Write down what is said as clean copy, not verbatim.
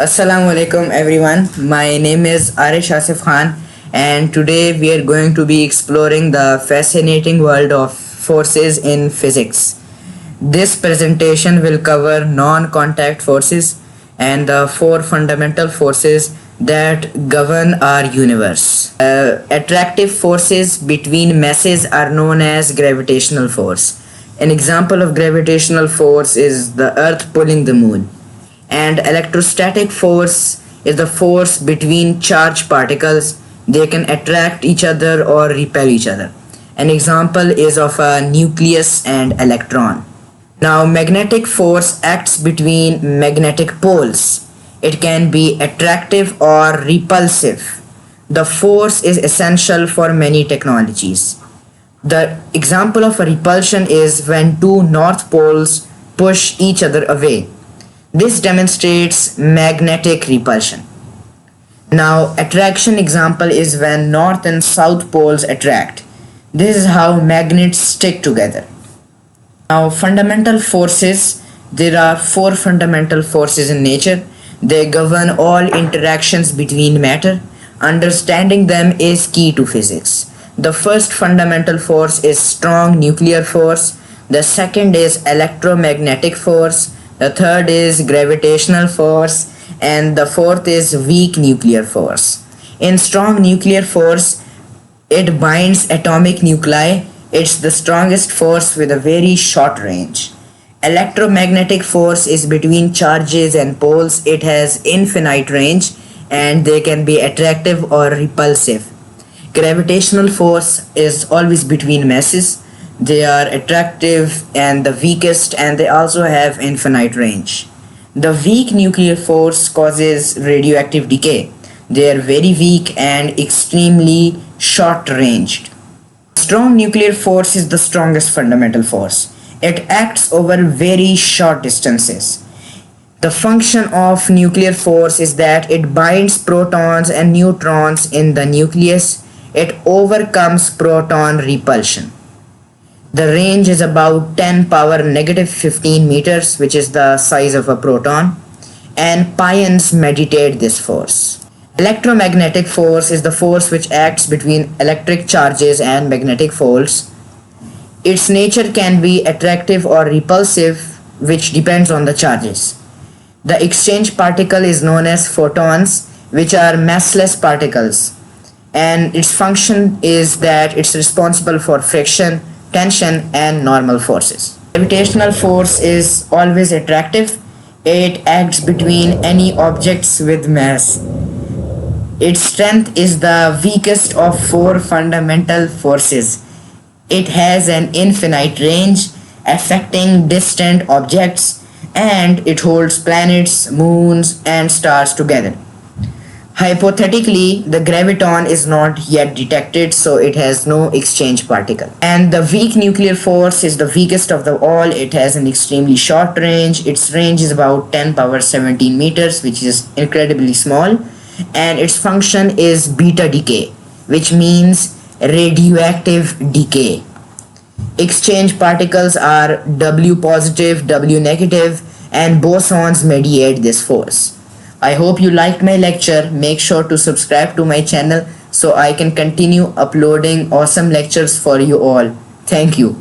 Assalamu alaikum everyone. My name is Arish Asif Khan, and today we are going to be exploring the fascinating world of forces in physics. This presentation will cover non-contact forces and the four fundamental forces that govern our universe. Attractive forces between masses are known as gravitational force. An example of gravitational force is the earth pulling the moon, and electrostatic force is the force between charged particles. They can attract each other or repel each other. An example is of a nucleus and electron. Now, magnetic force acts between magnetic poles. It can be attractive or repulsive. The force is essential for many technologies. The example of a repulsion is when two north poles push each other away. This demonstrates magnetic repulsion. Now, attraction example is when north and south poles attract. This is how magnets stick together. Now, fundamental forces. There are four fundamental forces in nature. They govern all interactions between matter. Understanding them is key to physics. The first fundamental force is strong nuclear force. The second is electromagnetic force. The third is gravitational force, and the fourth is weak nuclear force. In strong nuclear force, it binds atomic nuclei. It's the strongest force with a very short range. Electromagnetic force is between charges and poles. It has infinite range and they can be attractive or repulsive. Gravitational force is always between masses. They are attractive and the weakest, and they also have infinite range. The weak nuclear force causes radioactive decay. They are very weak and extremely short ranged. Strong nuclear force is the strongest fundamental force. It acts over very short distances. The function of nuclear force is that it binds protons and neutrons in the nucleus. It overcomes proton repulsion. The range is about 10 power negative 15 meters, which is the size of a proton, and pions mediate this force. Electromagnetic force is the force which acts between electric charges and magnetic folds. Its nature can be attractive or repulsive, which depends on the charges. The exchange particle is known as photons, which are massless particles, and its function is that it's responsible for friction, tension, and normal forces. Gravitational force is always attractive. It acts between any objects with mass. Its strength is the weakest of four fundamental forces. It has an infinite range, affecting distant objects, and it holds planets, moons, and stars together. Hypothetically, the graviton is not yet detected, so it has no exchange particle. And the weak nuclear force is the weakest of the all. It has an extremely short range. Its range is about 10 power 17 meters, which is incredibly small. And its function is beta decay, which means radioactive decay. Exchange particles are W positive, W negative, and bosons mediate this force. I hope you liked my lecture. Make sure to subscribe to my channel so I can continue uploading awesome lectures for you all. Thank you.